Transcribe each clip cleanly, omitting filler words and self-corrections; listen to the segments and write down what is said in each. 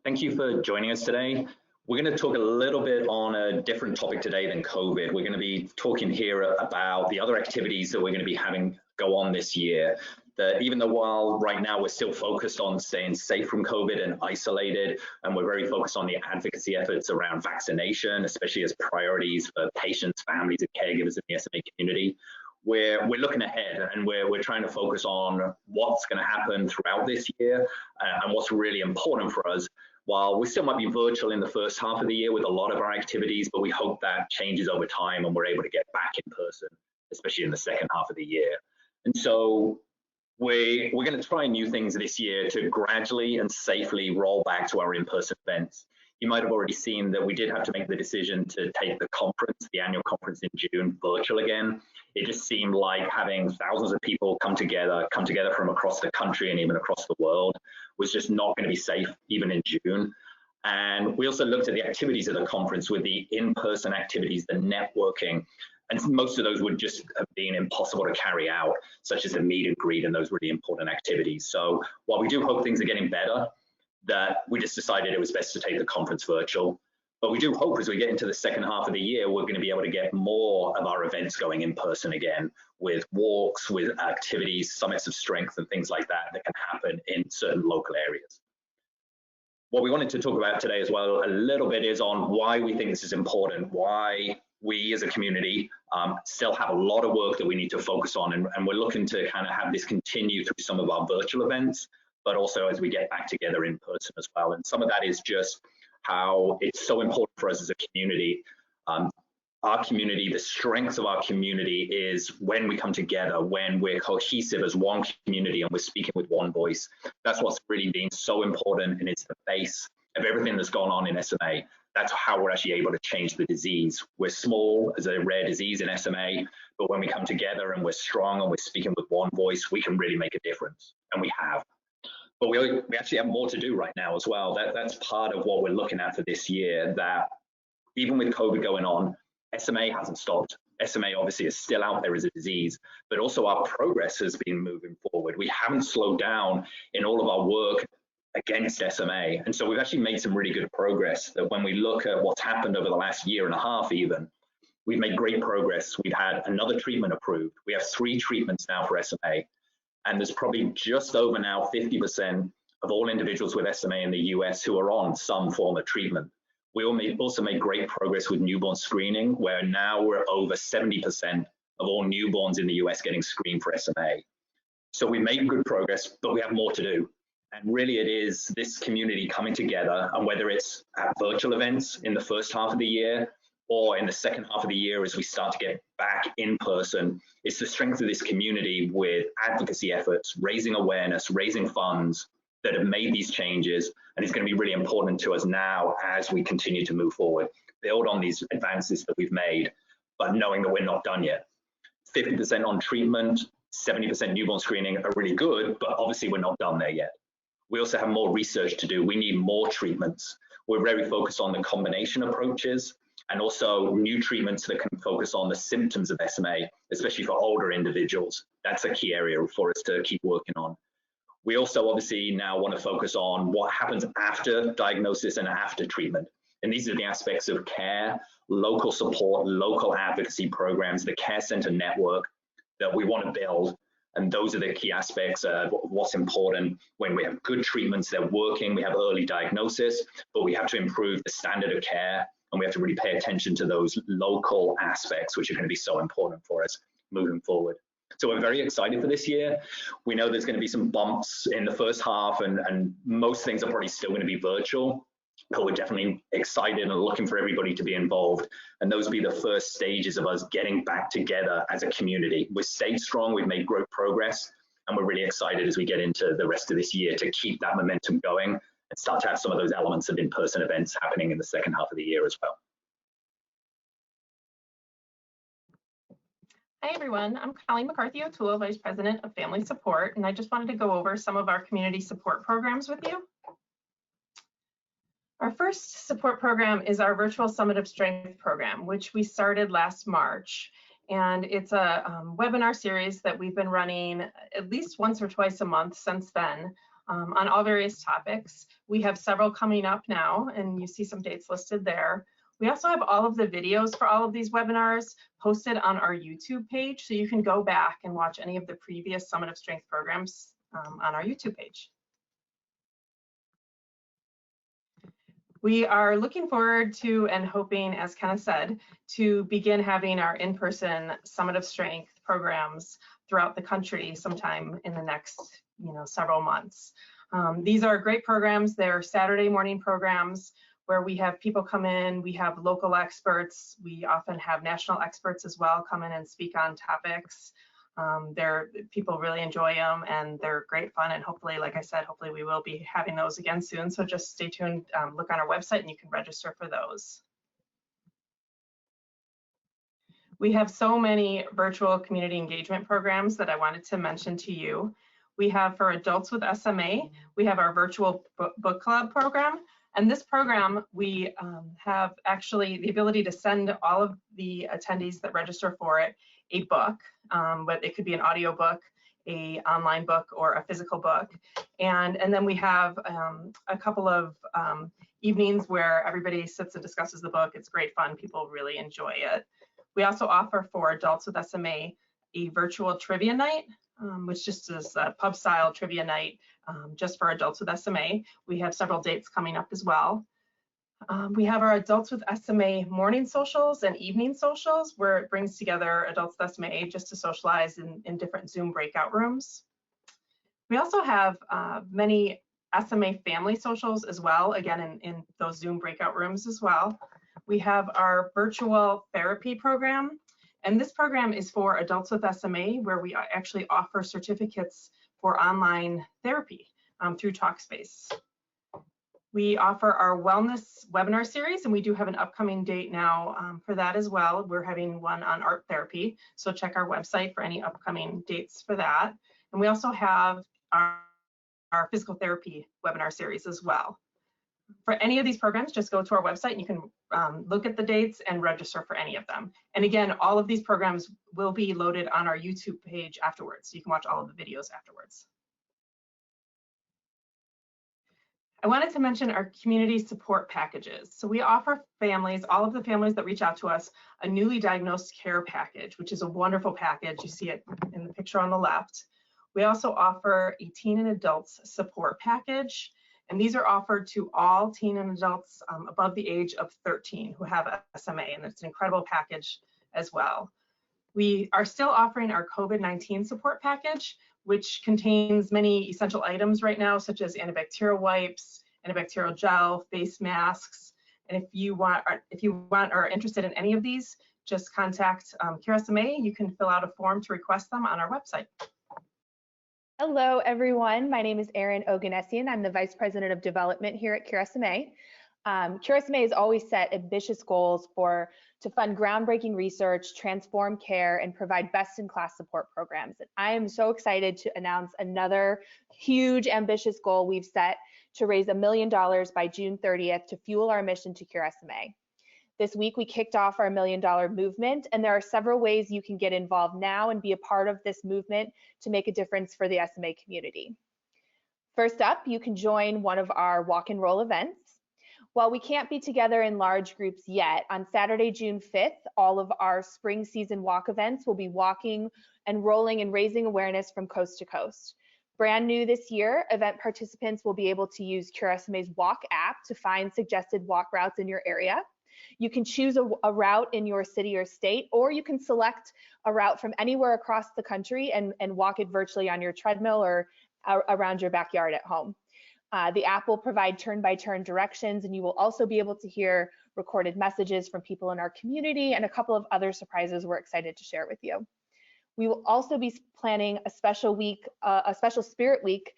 Thank you for joining us today. We're going to talk a little bit on a different topic today than COVID. We're going to be talking here about the other activities that we're going to be having go on this year. That even though while right now we're still focused on staying safe from COVID and isolated, and we're very focused on the advocacy efforts around vaccination, especially as priorities for patients, families, and caregivers in the SMA community, we're looking ahead and we're trying to focus on what's going to happen throughout this year and what's really important for us. While we still might be virtual in the first half of the year with a lot of our activities, but we hope that changes over time and we're able to get back in person, especially in the second half of the year. And so we're going to try new things this year to gradually and safely roll back to our in-person events. You might have already seen that we did have to make the decision to take the conference, the annual conference in June, virtual again. It just seemed like having thousands of people come together from across the country and even across the world was just not going to be safe even in June. And we also looked at the activities of the conference with the in-person activities, the networking, and most of those would just have been impossible to carry out, such as the meet and greet and those really important activities. So while we do hope things are getting better, that we just decided it was best to take the conference virtual. But we do hope as we get into the second half of the year, we're going to be able to get more of our events going in person again, with walks, with activities, summits of strength and things like that that can happen in certain local areas. What we wanted to talk about today as well a little bit is on why we think this is important, why we as a community still have a lot of work that we need to focus on, and we're looking to kind of have this continue through some of our virtual events, but also as we get back together in person as well. And some of that is just how it's so important for us as a community. Our community, the strength of our community is when we come together, when we're cohesive as one community and we're speaking with one voice. That's what's really been so important, and it's the base of everything that's gone on in SMA. That's how we're actually able to change the disease. We're small as a rare disease in SMA, but when we come together and we're strong and we're speaking with one voice, we can really make a difference, and we have. But we actually have more to do right now as well. That's part of what we're looking at for this year, that even with COVID going on, SMA hasn't stopped. SMA obviously is still out there as a disease, but also our progress has been moving forward. We haven't slowed down in all of our work against SMA. And so we've actually made some really good progress, that when we look at what's happened over the last year and a half even, we've made great progress. We've had another treatment approved. We have 3 treatments now for SMA. And there's probably just over now 50% of all individuals with SMA in the US who are on some form of treatment. We also made great progress with newborn screening, where now we're over 70% of all newborns in the US getting screened for SMA. So we made good progress, but we have more to do. And really it is this community coming together, and whether it's at virtual events in the first half of the year or in the second half of the year as we start to get back in person, it's the strength of this community with advocacy efforts, raising awareness, raising funds that have made these changes. And it's going to be really important to us now as we continue to move forward, build on these advances that we've made, but knowing that we're not done yet. 50% on treatment, 70% newborn screening are really good, but obviously we're not done there yet. We also have more research to do. We need more treatments. We're very focused on the combination approaches, and also new treatments that can focus on the symptoms of SMA, especially for older individuals. That's a key area for us to keep working on. We also obviously now want to focus on what happens after diagnosis and after treatment. And these are the aspects of care, local support, local advocacy programs, the care center network that we want to build. And those are the key aspects of what's important. When we have good treatments, they're working, we have early diagnosis, but we have to improve the standard of care. And we have to really pay attention to those local aspects, which are going to be so important for us moving forward. So we're very excited for this year. We know there's going to be some bumps in the first half, and most things are probably still going to be virtual, but we're definitely excited and looking for everybody to be involved. And those will be the first stages of us getting back together as a community. We've stayed strong, we've made great progress, and we're really excited as we get into the rest of this year to keep that momentum going and start to have some of those elements of in-person events happening in the second half of the year as well. Hi everyone, I'm Colleen McCarthy O'Toole, Vice President of Family Support, and I just wanted to go over some of our community support programs with you. Our first support program is our Virtual Summit of Strength program, which we started last March. And it's a webinar series that we've been running at least once or twice a month since then. on all various topics. We have several coming up now, and you see some dates listed there. We also have all of the videos for all of these webinars posted on our YouTube page, so you can go back and watch any of the previous Summit of Strength programs on our YouTube page. We are looking forward to and hoping, as Kenneth said, to begin having our in-person Summit of Strength programs throughout the country sometime in the next, several months. These are great programs. They're Saturday morning programs where we have people come in, we have local experts, we often have national experts as well come in and speak on topics. People really enjoy them and they're great fun, and hopefully, like I said, hopefully we will be having those again soon. So just stay tuned, look on our website and you can register for those. We have so many virtual community engagement programs that I wanted to mention to you. We have for adults with SMA, we have our virtual book club program. And this program, we have actually the ability to send all of the attendees that register for it a book, but it could be an audio book, a online book, or a physical book. And then we have a couple of evenings where everybody sits and discusses the book. It's great fun. People really enjoy it. We also offer for adults with SMA a virtual trivia night, which just is a pub style trivia night just for adults with SMA. We have several dates coming up as well. We have our adults with SMA morning socials and evening socials, where it brings together adults with SMA just to socialize in different Zoom breakout rooms. We also have many SMA family socials as well, again in those Zoom breakout rooms as well. We have our virtual therapy program, and this program is for adults with SMA, where we actually offer certificates for online therapy through Talkspace. We offer our wellness webinar series, and we do have an upcoming date now for that as well. We're having one on art therapy, so check our website for any upcoming dates for that. And we also have our physical therapy webinar series as well. For any of these programs, just go to our website and you can look at the dates and register for any of them. And again, all of these programs will be loaded on our YouTube page afterwards, so you can watch all of the videos afterwards. I wanted to mention our community support packages. So we offer families, all of the families that reach out to us, a newly diagnosed care package, which is a wonderful package. You see it in the picture on the left. We also offer a teen and adults support package. And these are offered to all teen and adults above the age of 13 who have SMA, and it's an incredible package as well. We are still offering our COVID-19 support package, which contains many essential items right now, such as antibacterial wipes, antibacterial gel, face masks. And if you want or are interested in any of these, just contact Cure SMA. You can fill out a form to request them on our website. Hello, everyone. My name is Erin Oganessian. I'm the Vice President of Development here at Cure SMA. Cure SMA has always set ambitious goals to fund groundbreaking research, transform care, and provide best-in-class support programs. And I am so excited to announce another huge, ambitious goal we've set to raise $1 million by June 30th to fuel our mission to Cure SMA. This week, we kicked off our $1 million movement, and there are several ways you can get involved now and be a part of this movement to make a difference for the SMA community. First up, you can join one of our walk and roll events. While we can't be together in large groups yet, on Saturday, June 5th, all of our spring season walk events will be walking and rolling and raising awareness from coast to coast. Brand new this year, event participants will be able to use Cure SMA's Walk app to find suggested walk routes in your area. You can choose a route in your city or state, or you can select a route from anywhere across the country and walk it virtually on your treadmill or around your backyard at home. The app will provide turn-by-turn directions, and you will also be able to hear recorded messages from people in our community and a couple of other surprises we're excited to share with you. We will also be planning a special week, a special Spirit Week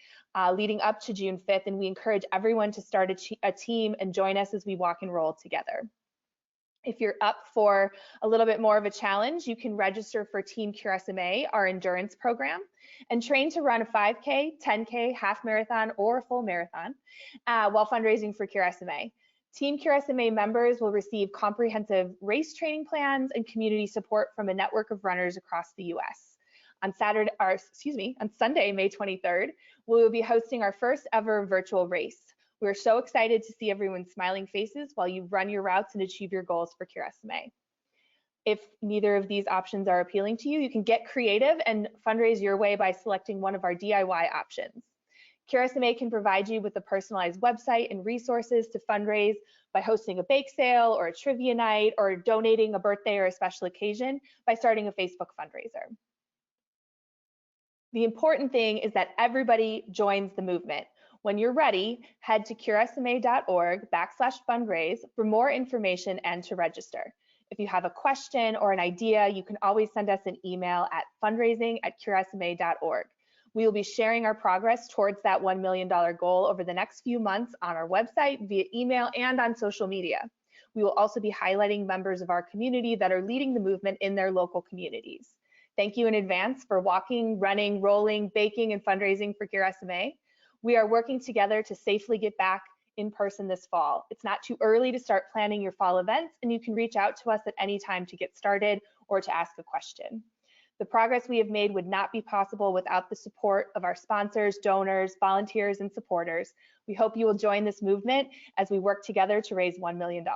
leading up to June 5th, and we encourage everyone to start a team and join us as we walk and roll together. If you're up for a little bit more of a challenge, you can register for Team Cure SMA, our endurance program, and train to run a 5K, 10K, half marathon, or a full marathon while fundraising for Cure SMA. Team Cure SMA members will receive comprehensive race training plans and community support from a network of runners across the US. On Sunday, May 23rd, we will be hosting our first ever virtual race. We're so excited to see everyone's smiling faces while you run your routes and achieve your goals for Cure SMA. If neither of these options are appealing to you, you can get creative and fundraise your way by selecting one of our DIY options. Cure SMA can provide you with a personalized website and resources to fundraise by hosting a bake sale or a trivia night, or donating a birthday or a special occasion by starting a Facebook fundraiser. The important thing is that everybody joins the movement. When you're ready, head to curesma.org/fundraise for more information and to register. If you have a question or an idea, you can always send us an email at fundraising@curesma.org. We will be sharing our progress towards that $1 million goal over the next few months on our website, via email, and on social media. We will also be highlighting members of our community that are leading the movement in their local communities. Thank you in advance for walking, running, rolling, baking, and fundraising for Cure SMA. We are working together to safely get back in person this fall. It's not too early to start planning your fall events, and you can reach out to us at any time to get started or to ask a question. The progress we have made would not be possible without the support of our sponsors, donors, volunteers, and supporters. We hope you will join this movement as we work together to raise $1 million.